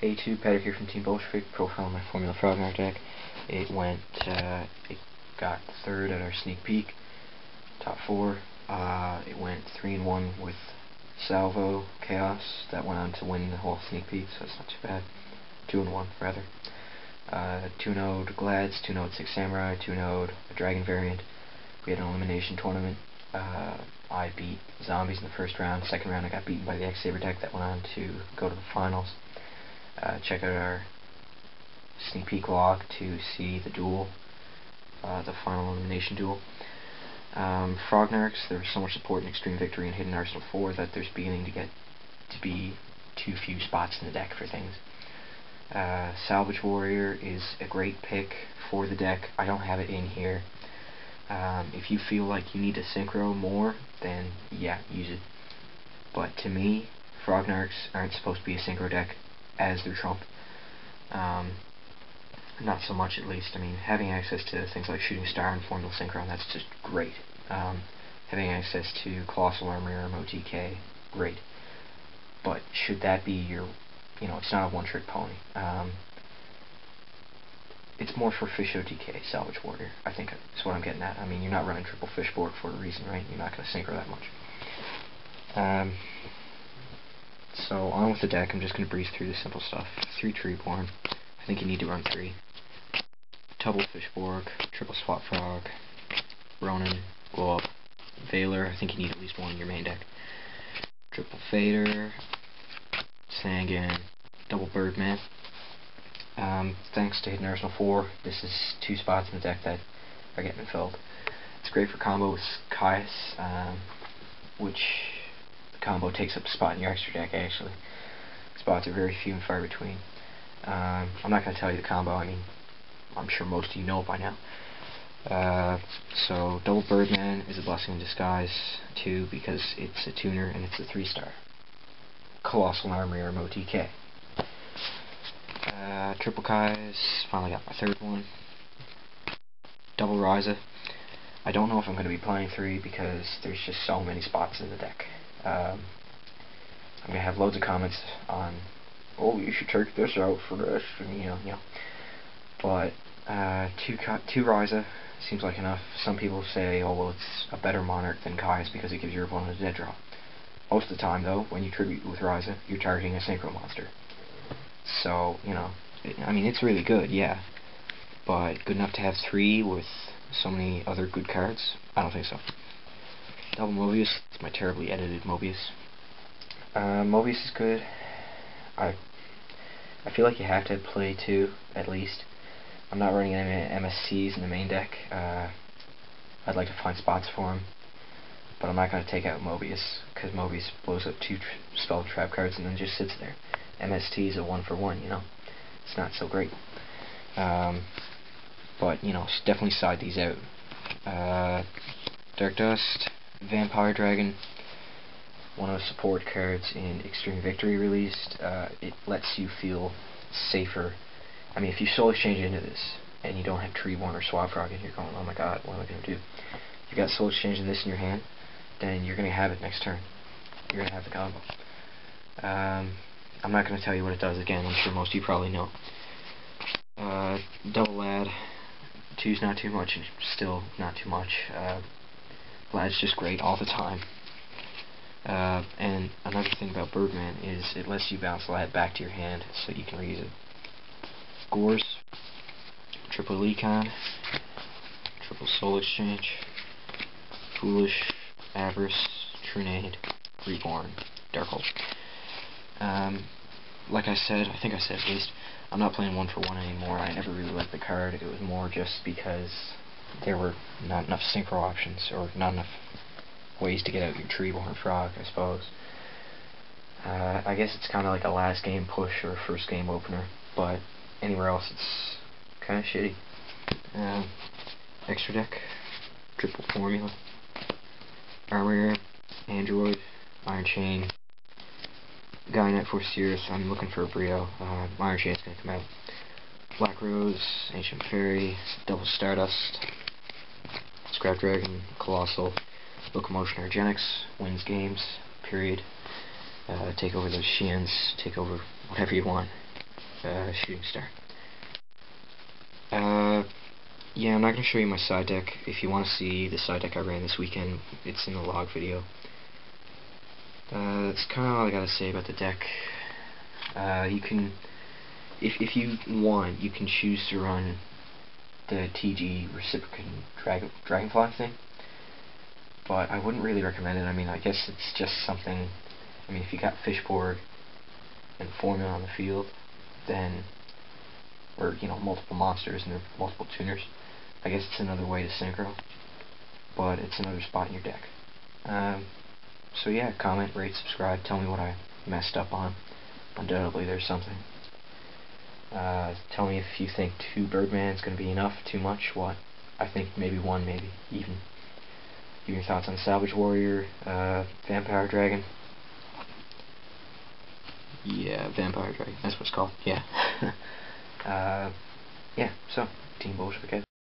A2 Patrick here from Team Bolshevik, profiling my Formula Frognarch deck. It got third at our sneak peek, top 4. It went 3-1 with Salvo Chaos. That went on to win the whole sneak peek, so it's not too bad. 2-1 rather. 2-0'd Glads, 2-0'd Six Samurai, 2-0'd a Dragon variant. We had an elimination tournament. I beat Zombies in the first round. Second round I got beaten by the X-Saber deck that went on to go to the finals. Check out our sneak peek log to see the duel, the final elimination duel. Frognarchs, there was so much support in Extreme Victory and Hidden Arsenal 4 that there's beginning to get to be too few spots in the deck for things. Salvage Warrior is a great pick for the deck. I don't have it in here. If you feel like you need to synchro more, then yeah, use it. But to me, Frognarchs aren't supposed to be a synchro deck as their trump. Not so much, at least. I mean, having access to things like Shooting Star and Formula Synchron, that's just great. Having access to Colossal Armor or MOTK, great. But should that be your, it's not a one-trick pony. It's more for Fish OTK, Salvage Warrior, I think that's what I'm getting at. I mean, you're not running triple Fishborg for a reason, right? You're not going to synchro that much. So, on with the deck. I'm just going to breeze through the simple stuff. 3 Treeborn. I think you need to run 3. Double Fishborg, triple Swap Frog, Ronin, Glow Up, Veiler. I think you need at least 1 in your main deck. Triple Fader, Sangan, double Birdman. Thanks to Hidden Arsenal 4, this is 2 spots in the deck that are getting filled. It's great for combo with Caius, which the combo takes up a spot in your extra deck, actually. Spots are very few and far between. I'm not going to tell you the combo. I mean, I'm sure most of you know it by now. So, double Birdman is a blessing in disguise, too, because it's a tuner and it's a 3-star. Colossal Armor or MOTK. Triple Kai's, finally got my 3rd one. Double Ryza. I don't know if I'm going to be playing 3 because there's just so many spots in the deck. I'm going to have loads of comments on, oh, you should take this out for this, and But 2 Ryza seems like enough. Some people say, oh, well, it's a better Monarch than Kai's because it gives your opponent a dead drop. Most of the time, though, when you tribute with Ryza, you're targeting a synchro monster. So, I mean, it's really good, yeah. But good enough to have 3 with so many other good cards? I don't think so. Double Mobius. It's my terribly edited Mobius. Mobius is good. I feel like you have to play 2, at least. I'm not running any MSCs in the main deck. I'd like to find spots for him. But I'm not going to take out Mobius, because Mobius blows up 2 spell trap cards and then just sits there. MST is a 1-for-1, It's not so great. But, definitely side these out. Dark Dust, Vampire Dragon, one of the support cards in Extreme Victory released. It lets you feel safer. I mean, if you soul exchange into this, and you don't have Treeborn or Swap Frog, and you're going, oh my god, what am I going to do? If you've got soul exchange in this in your hand, then you're going to have it next turn. You're going to have the combo. I'm not going to tell you what it does again. I'm sure most of you probably know. Double Lad. 2's not too much, and still not too much. Lad's just great all the time. And another thing about Birdman is it lets you bounce Lad back to your hand so you can reuse it. Gores. Triple Econ. Triple Soul Exchange. Foolish. Avarice. Trunade. Reborn. Darkhold. Like I said, I think I said at least, I'm not playing 1-for-1 anymore. I never really liked the card. It was more just because there were not enough synchro options, or not enough ways to get out your Treeborn Frog, I suppose. I guess it's kind of like a last game push or a first game opener, but anywhere else it's kind of shitty. Extra deck, triple Formula, Armor, Android, Iron Chain, Guy for Sears. I'm looking for a brio. Iron Chain's going to come out. Black Rose, Ancient Fairy, Double Stardust, Scrap Dragon, Colossal, Locomotion Orgenics, wins games, period. Take over those Shiens, take over whatever you want. shooting star. Yeah, I'm not going to show you my side deck. If you want to see the side deck I ran this weekend, it's in the log video. That's kind of all I got to say about the deck. You can, if you want, you can choose to run the TG reciprocating dragonfly thing, but I wouldn't really recommend it. I mean, I guess it's just something. I mean, if you got Fishboard and Formula on the field, then, or you know, multiple monsters and multiple tuners, I guess it's another way to synchro, but it's another spot in your deck. So yeah, comment, rate, subscribe, tell me what I messed up on. Undoubtedly there's something. Tell me if you think 2 Birdman is going to be enough, too much, what? I think maybe 1, maybe, even. Give your thoughts on Salvage Warrior, Vampire Dragon. Yeah, Vampire Dragon, that's what it's called, yeah. Yeah, so, Team Bolshevik.